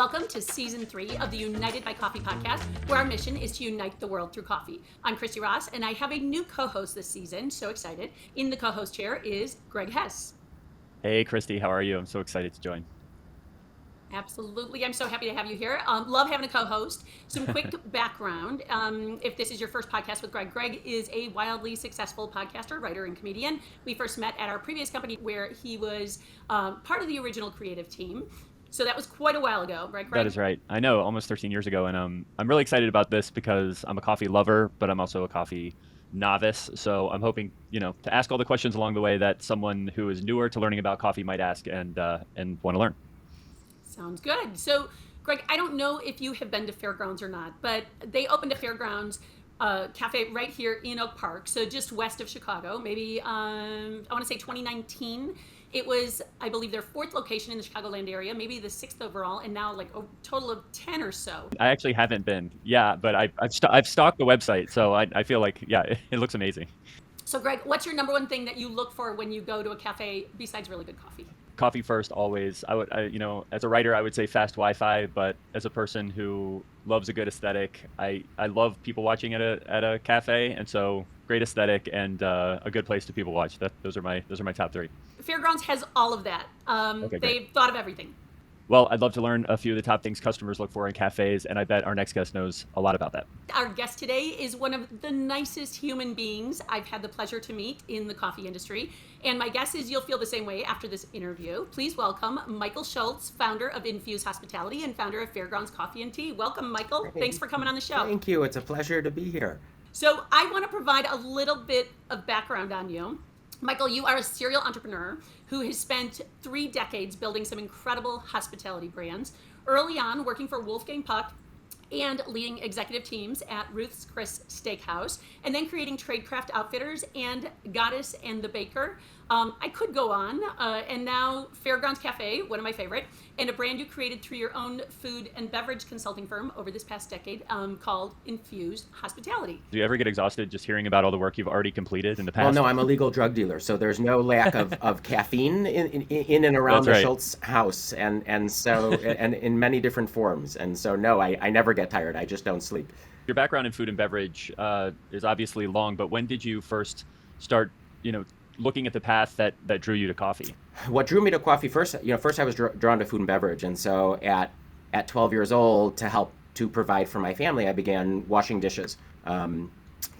Welcome to Season 3 of the United by Coffee podcast, where our mission is to unite the world through coffee. I'm Christy Ross, and I have a new co-host this season. So excited. In the co-host chair is Greg Hess. Hey, Christy, how are you? I'm so excited to join. Absolutely. I'm so happy to have you here. Love having a co-host. Some quick background. If this is your first podcast with Greg, Greg is a wildly successful podcaster, writer, and comedian. We first met at our previous company where he was part of the original creative team. So that was quite a while ago, right, Greg? That is right. I know, almost 13 years ago. And I'm really excited about this because I'm a coffee lover, but I'm also a coffee novice. So I'm hoping, to ask all the questions along the way that someone who is newer to learning about coffee might ask and want to learn. Sounds good. So, Greg, I don't know if you have been to Fairgrounds or not, but they opened a Fairgrounds cafe right here in Oak Park, so just west of Chicago, maybe, I want to say 2019. It was, I believe, their fourth location in the Chicagoland area, maybe the sixth overall, and now like a total of 10 or so. I actually haven't been, but I've stalked the website, so I feel like, it looks amazing. So, Greg, what's your number one thing that you look for when you go to a cafe besides really good coffee? Coffee first, always. As a writer, I would say fast Wi-Fi, but as a person who loves a good aesthetic, I love people watching at a cafe, and so great aesthetic and a good place to people watch. Those are my top three. Fairgrounds has all of that. Okay, they've thought of everything. Well, I'd love to learn a few of the top things customers look for in cafes, and I bet our next guest knows a lot about that. Our guest today is one of the nicest human beings I've had the pleasure to meet in the coffee industry, and my guess is you'll feel the same way after this interview. Please welcome Michael Schultz, founder of Infuse Hospitality and founder of Fairgrounds Coffee and Tea. Welcome, Michael. Thanks for coming on the show. Thank you. It's a pleasure to be here. So I want to provide a little bit of background on you. Michael, you are a serial entrepreneur who has spent 3 decades building some incredible hospitality brands. Early on, working for Wolfgang Puck and leading executive teams at Ruth's Chris Steakhouse, and then creating Tradecraft Outfitters and Goddess and the Baker. I could go on, and now Fairgrounds Cafe, one of my favorite, and a brand you created through your own food and beverage consulting firm over this past decade called Infuse Hospitality. Do you ever get exhausted just hearing about all the work you've already completed in the past? Well, no, I'm a legal drug dealer, so there's no lack of caffeine in and around the Schultz house, and in many different forms. And so, no, I never get tired. I just don't sleep. Your background in food and beverage is obviously long, but when did you first start, looking at the path that drew you to coffee? What drew me to coffee first I was drawn to food and beverage. And so at 12 years old, to help to provide for my family, I began washing dishes and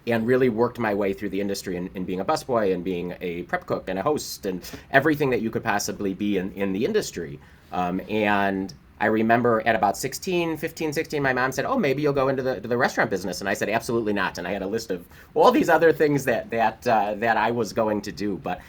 really worked my way through the industry in being a busboy and being a prep cook and a host and everything that you could possibly be in the industry. And I remember at about 15, 16, my mom said, "Oh, maybe you'll go into the restaurant business." And I said, "Absolutely not." And I had a list of all these other things that I was going to do. But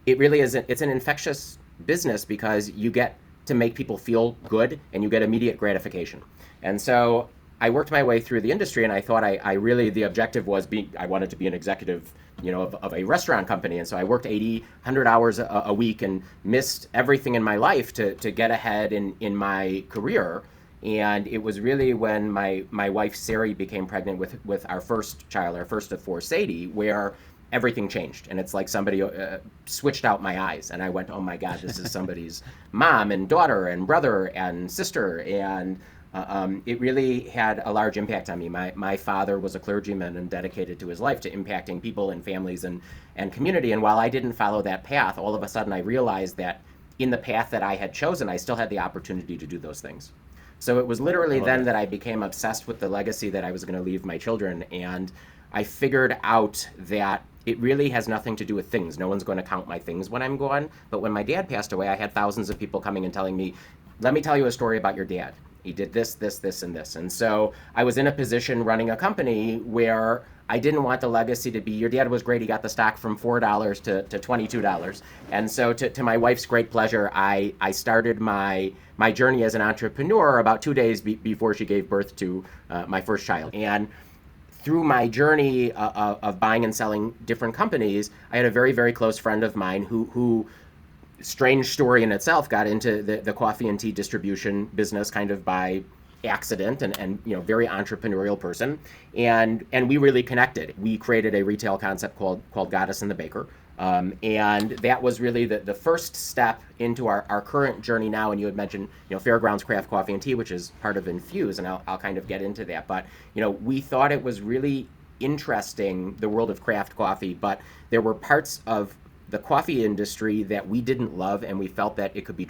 it really is, it's an infectious business because you get to make people feel good and you get immediate gratification. And so I worked my way through the industry, and I thought I really, the objective was I wanted to be an executive of a restaurant company. And so I worked 80, 100 hours a week and missed everything in my life to get ahead in my career. And it was really when my wife, Sari, became pregnant with our first child, our first of 4, Sadie, where everything changed. And it's like somebody switched out my eyes. And I went, oh my God, this is somebody's mom and daughter and brother and sister. And it really had a large impact on me. My father was a clergyman and dedicated to his life to impacting people and families and community. And while I didn't follow that path, all of a sudden I realized that in the path that I had chosen, I still had the opportunity to do those things. So it was literally then that I became obsessed with the legacy that I was going to leave my children. And I figured out that it really has nothing to do with things. No one's going to count my things when I'm gone. But when my dad passed away, I had thousands of people coming and telling me, "Let me tell you a story about your dad. He did this, this, this, and this." And so I was in a position running a company where I didn't want the legacy to be, your dad was great, he got the stock from $4 to $22. And so to my wife's great pleasure, I started my journey as an entrepreneur about 2 days before she gave birth to my first child. And through my journey of buying and selling different companies, I had a very, very close friend of mine who strange story in itself, got into the coffee and tea distribution business kind of by accident and very entrepreneurial person, and we really connected. We created a retail concept called Goddess and the Baker. And that was really the first step into our current journey now. And you had mentioned, Fairgrounds Craft Coffee and Tea, which is part of Infuse, and I'll kind of get into that. But, we thought it was really interesting, the world of craft coffee, but there were parts of the coffee industry that we didn't love, and we felt that it could be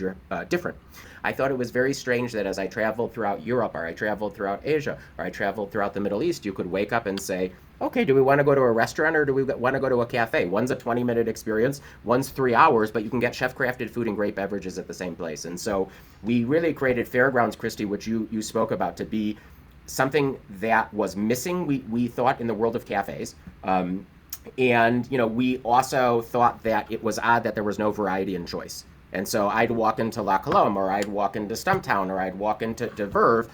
different. I thought it was very strange that as I traveled throughout Europe, or I traveled throughout Asia, or I traveled throughout the Middle East, you could wake up and say, okay, do we want to go to a restaurant or do we want to go to a cafe? One's a 20-minute experience, one's 3 hours, but you can get chef-crafted food and great beverages at the same place. And so we really created Fairgrounds, Christy, which you spoke about, to be something that was missing, we thought, in the world of cafes. And we also thought that it was odd that there was no variety and choice. And so I'd walk into La Colombe, or I'd walk into Stumptown, or I'd walk into Verve,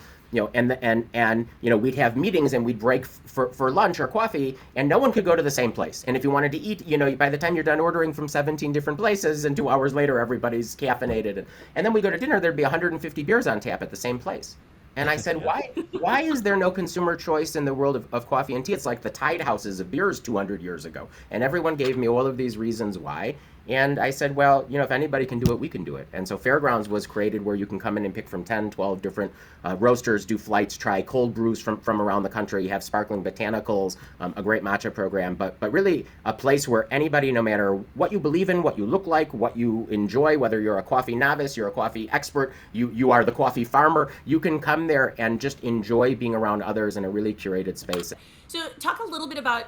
and we'd have meetings and we'd break for lunch or coffee, and no one could go to the same place. And if you wanted to eat, by the time you're done ordering from 17 different places, and 2 hours later everybody's caffeinated, and then we go to dinner, there'd be 150 beers on tap at the same place. And I said, why is there no consumer choice in the world of coffee and tea? It's like the Tide Houses of beers 200 years ago. And everyone gave me all of these reasons why. And I said, well, if anybody can do it, we can do it. And so Fairgrounds was created where you can come in and pick from 10, 12 different roasters, do flights, try cold brews from around the country, have sparkling botanicals, a great matcha program, but really a place where anybody, no matter what you believe in, what you look like, what you enjoy, whether you're a coffee novice, you're a coffee expert, you are the coffee farmer, you can come there and just enjoy being around others in a really curated space. So talk a little bit about,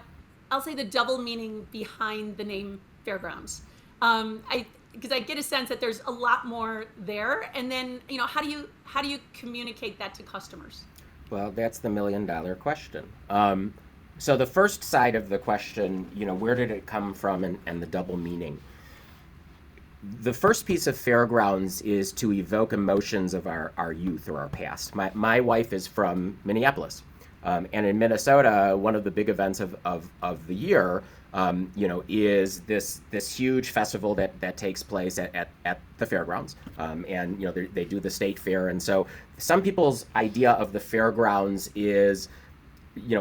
I'll say, the double meaning behind the name Fairgrounds. Because I get a sense that there's a lot more there, and then how do you communicate that to customers? Well, that's the $1 million question. So the first side of the question, where did it come from, and the double meaning? The first piece of Fairgrounds is to evoke emotions of our youth or our past. My wife is from Minneapolis, and in Minnesota, one of the big events of the year, is this huge festival that takes place at the fairgrounds, and they do the state fair, and so some people's idea of the fairgrounds is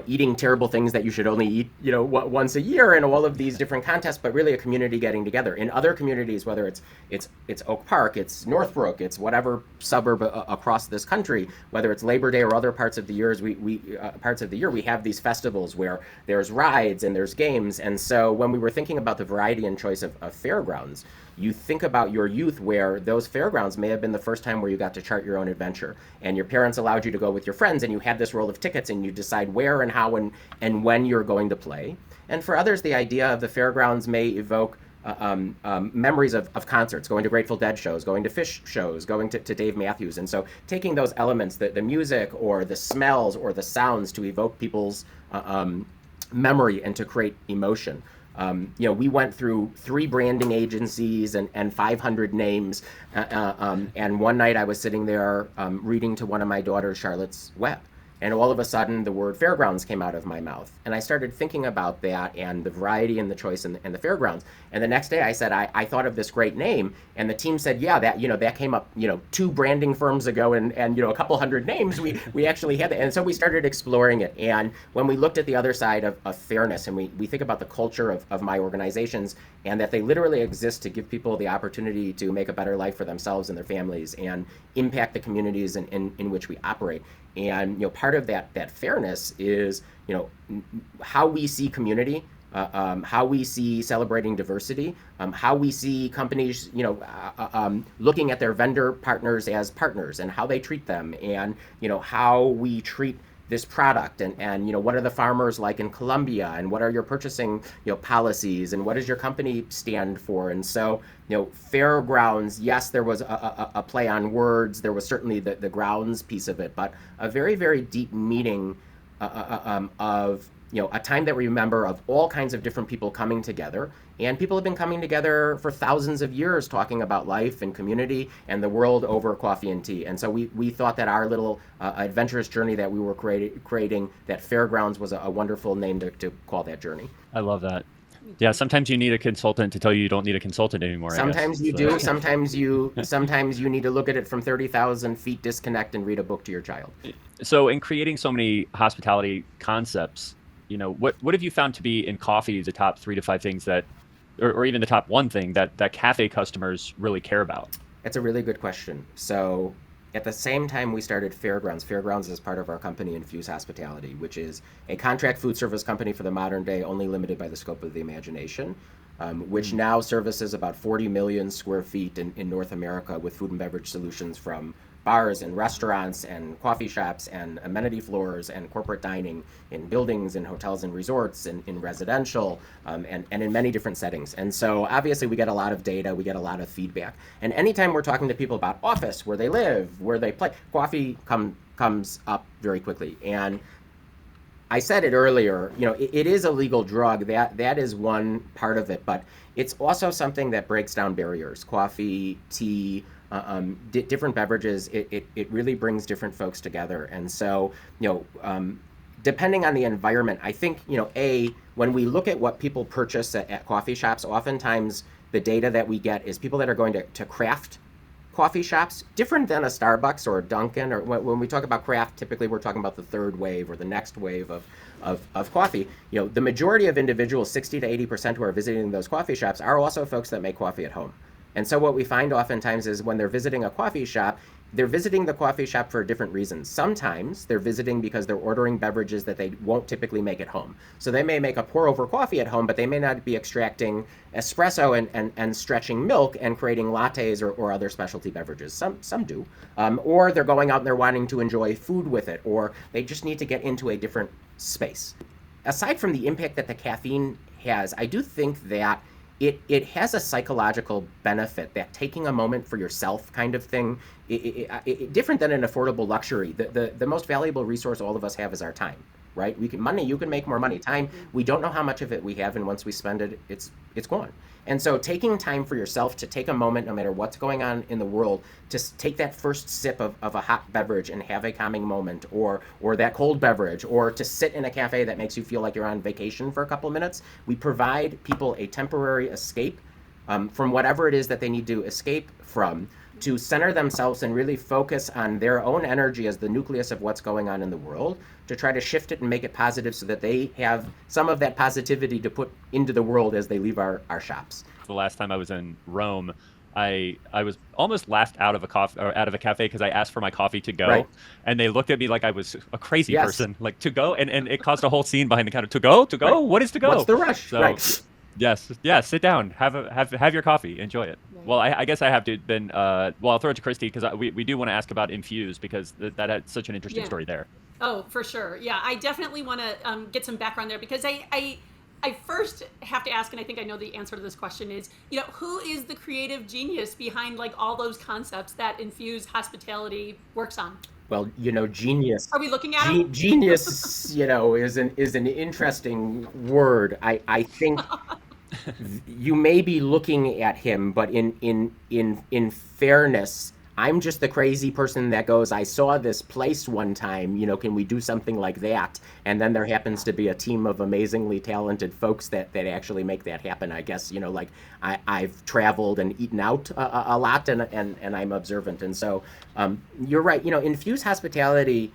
eating terrible things that you should only eat, once a year, and all of these different contests, but really a community getting together. In other communities, whether it's Oak Park, it's Northbrook, it's whatever suburb across this country, whether it's Labor Day or other parts of the years, we have these festivals where there's rides and there's games. And so when we were thinking about the variety and choice of fairgrounds, you think about your youth where those fairgrounds may have been the first time where you got to chart your own adventure, and your parents allowed you to go with your friends, and you had this roll of tickets, and you decide where and how and when you're going to play. And for others, the idea of the fairgrounds may evoke memories of concerts, going to Grateful Dead shows, going to Fish shows, going to Dave Matthews. And so taking those elements, the music or the smells or the sounds, to evoke people's memory and to create emotion. We went through 3 branding agencies and 500 names. And one night I was sitting there reading to one of my daughters, Charlotte's Web. And all of a sudden, the word fairgrounds came out of my mouth. And I started thinking about that and the variety and the choice and the fairgrounds. And the next day I said, I thought of this great name. And the team said, yeah, that came up, 2 branding firms ago and a couple hundred names. We actually had that. And so we started exploring it. And when we looked at the other side of fairness, and we think about the culture of my organizations, and that they literally exist to give people the opportunity to make a better life for themselves and their families and impact the communities in which we operate. And part of that fairness is how we see community, how we see celebrating diversity, how we see companies looking at their vendor partners as partners and how they treat them, and how we treat this product, and what are the farmers like in Colombia, and what are your purchasing policies, and what does your company stand for. And so fairgrounds, yes, there was a play on words, there was certainly the grounds piece of it, but a very, very deep meaning of a time that we remember of all kinds of different people coming together. And people have been coming together for thousands of years talking about life and community and the world over coffee and tea. And so we thought that our little adventurous journey that we were creating, that Fairgrounds was a wonderful name to call that journey. I love that. Yeah, sometimes you need a consultant to tell you don't need a consultant anymore, I guess. Sometimes you So, do. Sometimes you need to look at it from 30,000 feet, disconnect, and read a book to your child. so in creating so many hospitality concepts, what have you found to be in coffee the top 3 to 5 things that, or even the top one thing that cafe customers really care about? That's a really good question. So, at the same time we started Fairgrounds, Fairgrounds is part of our company, Infuse Hospitality, which is a contract food service company for the modern day, only limited by the scope of the imagination, which now services about 40 million square feet in North America with food and beverage solutions from bars and restaurants and coffee shops and amenity floors and corporate dining in buildings and hotels and resorts and in residential and in many different settings. And so obviously we get a lot of data, we get a lot of feedback. And anytime we're talking to people about office, where they live, where they play, coffee comes up very quickly. And I said it earlier, it is a legal drug. That is one part of it, but it's also something that breaks down barriers. Coffee, tea, different beverages, it really brings different folks together. And so, depending on the environment, I think, when we look at what people purchase at coffee shops, oftentimes the data that we get is people that are going to craft coffee shops, different than a Starbucks or a Dunkin', or when we talk about craft, typically we're talking about the third wave or the next wave of coffee. The majority of individuals, 60 to 80% who are visiting those coffee shops, are also folks that make coffee at home. And so what we find oftentimes is when they're visiting a coffee shop, they're visiting the coffee shop for different reasons. Sometimes they're visiting because they're ordering beverages that they won't typically make at home. So they may make a pour over coffee at home, but they may not be extracting espresso and stretching milk and creating lattes or other specialty beverages. Some do. Or they're going out and they're wanting to enjoy food with it, or they just need to get into a different space. Aside from the impact that the caffeine has, I do think that it has a psychological benefit, that taking a moment for yourself kind of thing, different than an affordable luxury. The most valuable resource all of us have is our time, right? You can make more money. Time, we don't know how much of it we have, and once we spend it, it's gone. And so taking time for yourself to take a moment, no matter what's going on in the world, to take that first sip of a hot beverage and have a calming moment, or that cold beverage, or to sit in a cafe that makes you feel like you're on vacation for a couple of minutes. We provide people a temporary escape from whatever it is that they need to escape from, to center themselves and really focus on their own energy as the nucleus of what's going on in the world, to try to shift it and make it positive so that they have some of that positivity to put into the world as they leave our shops. The last time I was in Rome, I was almost laughed out of a cafe because I asked for my coffee to go, Right. and they looked at me like I was a crazy Yes. person, like to go, and it caused a whole scene behind the counter. To go, Right. what is to go? What's the rush? So, Right. yes, sit down, have your coffee, enjoy it. Right. Well, I guess I have to then. I'll throw it to Christy because we do want to ask about Infuse because that had such an interesting Yeah. story there. Oh, for sure. Yeah, I definitely want to get some background there because I first have to ask, and I think I know the answer to this question is, who is the creative genius behind like all those concepts that Infuse Hospitality works on? Well, genius. Are we looking at him? Genius, is an interesting word. I think you may be looking at him, but in fairness, I'm just the crazy person that goes, I saw this place one time, can we do something like that? And then there happens to be a team of amazingly talented folks that actually make that happen. I guess, like I've traveled and eaten out a lot and I'm observant. And so you're right. Infuse Hospitality,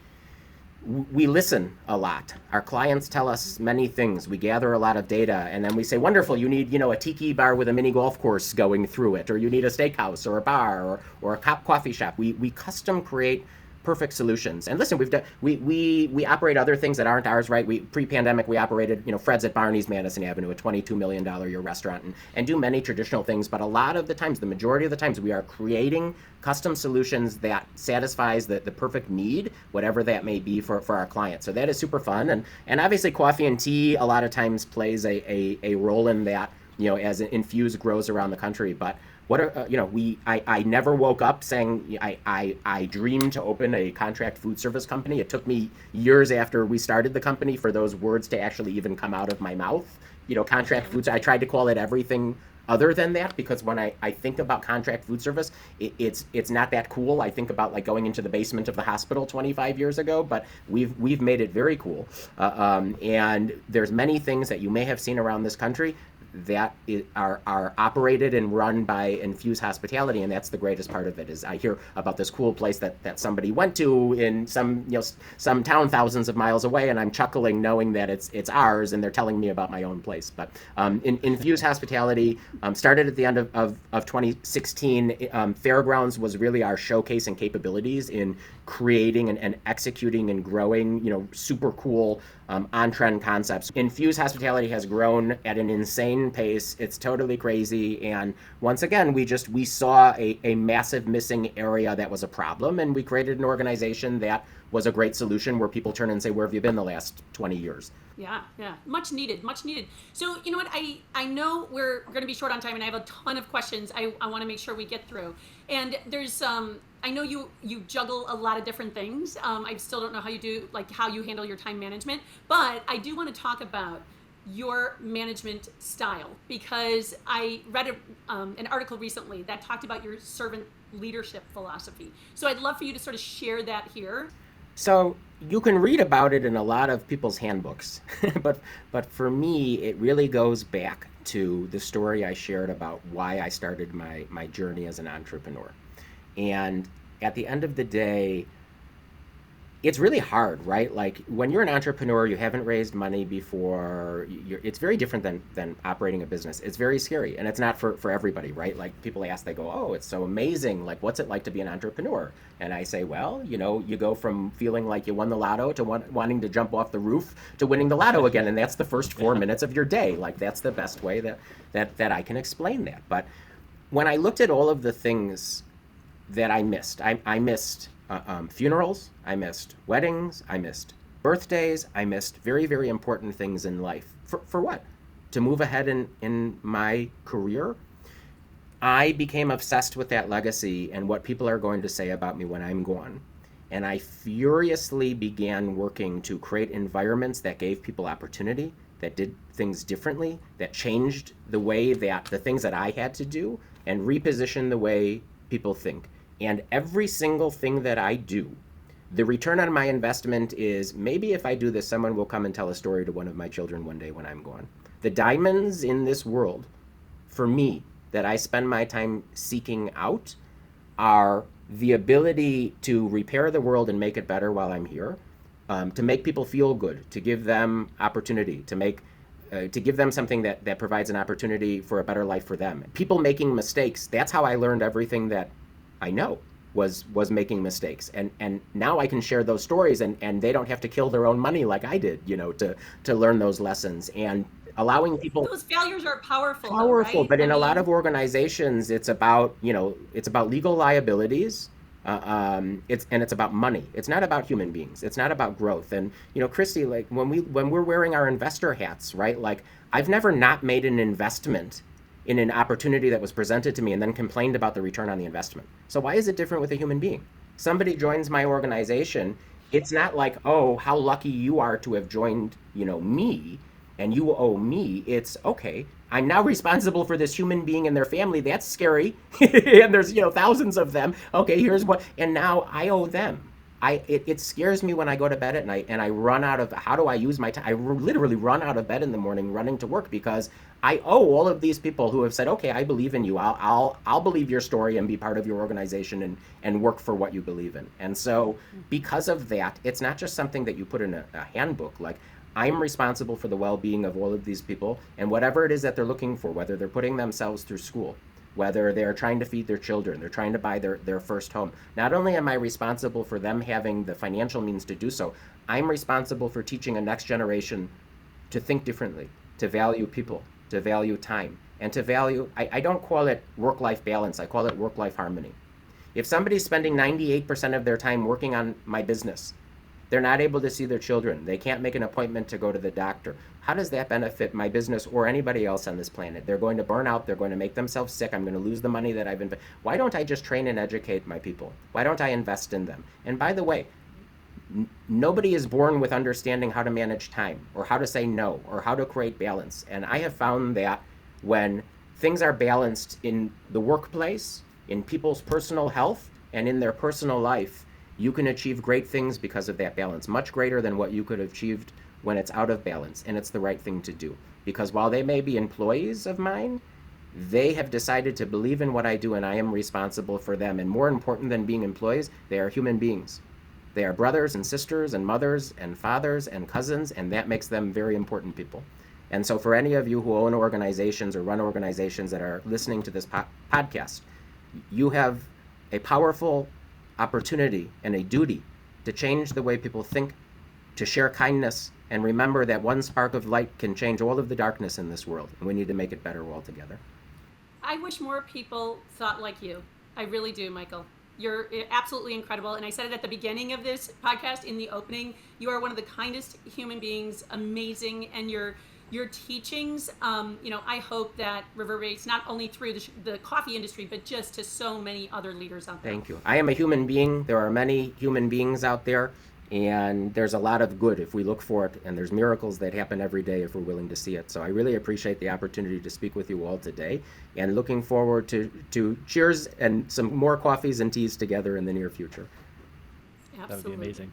we listen a lot. Our clients tell us many things. We gather a lot of data, and then we say, wonderful, you need, a tiki bar with a mini golf course going through it, or you need a steakhouse or a bar or a coffee shop. We custom create perfect solutions. And listen, we operate other things that aren't ours, right? Pre-pandemic, we operated, Fred's at Barney's Madison Avenue, a $22 million a year restaurant, and do many traditional things. But a lot of the times, the majority of the times, we are creating custom solutions that satisfies the perfect need, whatever that may be for our clients. So that is super fun. And obviously coffee and tea a lot of times plays a role in that, as Infuse grows around the country. But what are, I never woke up saying I dreamed to open a contract food service company. It took me years after we started the company for those words to actually even come out of my mouth. Contract foods, I tried to call it everything other than that, because when I think about contract food service, it's not that cool. I think about like going into the basement of the hospital 25 years ago, but we've made it very cool. And there's many things that you may have seen around this country. are operated and run by Infuse Hospitality, and that's the greatest part of it. Is I hear about this cool place that somebody went to in some town thousands of miles away, and I'm chuckling knowing that it's ours, and they're telling me about my own place. But Infuse Hospitality started at the end of 2016. Fairgrounds was really our showcase and capabilities in creating and executing and growing, super cool on-trend concepts. Infuse Hospitality has grown at an insane pace. It's totally crazy. And once again, we saw a massive missing area that was a problem, and we created an organization that was a great solution where people turn and say, where have you been the last 20 years? Yeah. Much needed. So, you know what? I know we're going to be short on time, and I have a ton of questions I want to make sure we get through. And there's, I know you juggle a lot of different things. I still don't know how you do, how you handle your time management, but I do want to talk about your management style, because I read an article recently that talked about your servant leadership philosophy. So I'd love for you to sort of share that here. So you can read about it in a lot of people's handbooks, but for me, it really goes back to the story I shared about why I started my journey as an entrepreneur. And at the end of the day, it's really hard, right? Like when you're an entrepreneur, you haven't raised money before, it's very different than operating a business. It's very scary, and it's not for everybody, right? Like people ask, they go, oh, it's so amazing. Like, what's it like to be an entrepreneur? And I say, well, you go from feeling like you won the lotto to wanting to jump off the roof to winning the lotto again. And that's the first 4 minutes of your day. Like that's the best way that I can explain that. But when I looked at all of the things that I missed, I missed funerals, I missed weddings, I missed birthdays, I missed very, very important things in life. For what? To move ahead in my career? I became obsessed with that legacy and what people are going to say about me when I'm gone. And I furiously began working to create environments that gave people opportunity, that did things differently, that changed the way that the things that I had to do, and reposition the way people think. And every single thing that I do, the return on my investment is maybe if I do this, someone will come and tell a story to one of my children one day when I'm gone. The diamonds in this world, for me, that I spend my time seeking out are the ability to repair the world and make it better while I'm here, to make people feel good, to give them opportunity, to give them something that provides an opportunity for a better life for them. People making mistakes, that's how I learned everything that I know was making mistakes. And now I can share those stories, and they don't have to kill their own money like I did, to learn those lessons. And allowing people, those failures are powerful, right? But in a lot of organizations, it's about legal liabilities. It's about money. It's not about human beings. It's not about growth. And Christy, like when we're wearing our investor hats, right? Like I've never not made an investment in an opportunity that was presented to me and then complained about the return on the investment. So why is it different with a human being? Somebody joins my organization, it's not like, oh, how lucky you are to have joined, me, and you owe me. It's okay, I'm now responsible for this human being and their family. That's scary. And there's, thousands of them. Okay, here's what, and now I owe them. It scares me when I go to bed at night and I run out of, how do I use my time? I literally run out of bed in the morning running to work because I owe all of these people who have said, okay, I believe in you. I'll believe your story and be part of your organization and work for what you believe in. And so because of that, it's not just something that you put in a handbook. Like I'm responsible for the well-being of all of these people and whatever it is that they're looking for, whether they're putting themselves through school, whether they're trying to feed their children, they're trying to buy their first home. Not only am I responsible for them having the financial means to do so, I'm responsible for teaching a next generation to think differently, to value people, to value time, and to value, I don't call it work-life balance, I call it work-life harmony. If somebody's spending 98% of their time working on my business, they're not able to see their children, they can't make an appointment to go to the doctor, how does that benefit my business or anybody else on this planet? They're going to burn out, they're going to make themselves sick, I'm going to lose the money that I've invested. Why don't I just train and educate my people? Why don't I invest in them? And by the way, nobody is born with understanding how to manage time or how to say no or how to create balance. And I have found that when things are balanced in the workplace, in people's personal health, and in their personal life, you can achieve great things because of that balance, much greater than what you could have achieved when it's out of balance, and it's the right thing to do. because while they may be employees of mine, they have decided to believe in what I do, and I am responsible for them. And more important than being employees, they are human beings. They are brothers and sisters and mothers and fathers and cousins, and that makes them very important people. And so for any of you who own organizations or run organizations that are listening to this podcast, you have a powerful opportunity and a duty to change the way people think, to share kindness, and remember that one spark of light can change all of the darkness in this world, and we need to make it better all together. I wish more people thought like you. I really do, Michael. You're absolutely incredible. And I said it at the beginning of this podcast, in the opening, you are one of the kindest human beings, amazing. And your teachings, I hope that reverberates not only through the coffee industry, but just to so many other leaders out there. Thank you. I am a human being. There are many human beings out there, and there's a lot of good if we look for it, and there's miracles that happen every day if we're willing to see it. So I really appreciate the opportunity to speak with you all today, and looking forward to cheers and some more coffees and teas together in the near future. Absolutely. That would be amazing.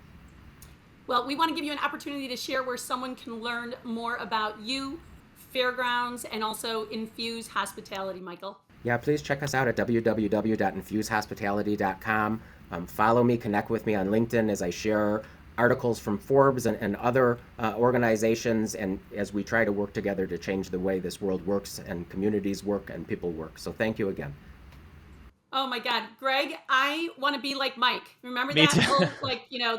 Well, we want to give you an opportunity to share where someone can learn more about you, Fairgrounds, and also Infuse Hospitality, Michael. Yeah, please check us out at www.infusehospitality.com. Follow me, connect with me on LinkedIn as I share articles from Forbes and other organizations, and as we try to work together to change the way this world works and communities work and people work. So thank you again. Oh my God, Greg, I want to be like Mike. Remember Me that too. old,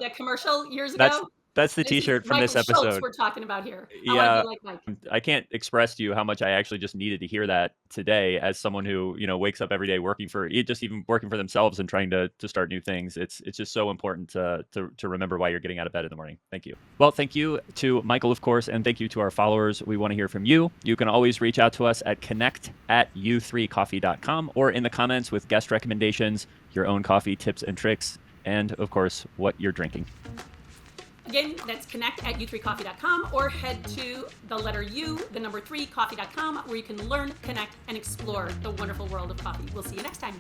that commercial years ago? That's the This is T-shirt from this Michael Schultz episode. we're talking about here. I Yeah, want to be like Mike. I can't express to you how much I actually just needed to hear that today, as someone who wakes up every day working for even working for themselves and trying to start new things. It's just so important to remember why you're getting out of bed in the morning. Thank you. Well, thank you to Michael, of course, and thank you to our followers. We want to hear from you. You can always reach out to us at connect@u3coffee.com or in the comments with guest recommendations, your own coffee tips and tricks, and of course what you're drinking. Again, that's connect@u3coffee.com, or head to the letter U, the number 3, coffee.com, where you can learn, connect, and explore the wonderful world of coffee. We'll see you next time.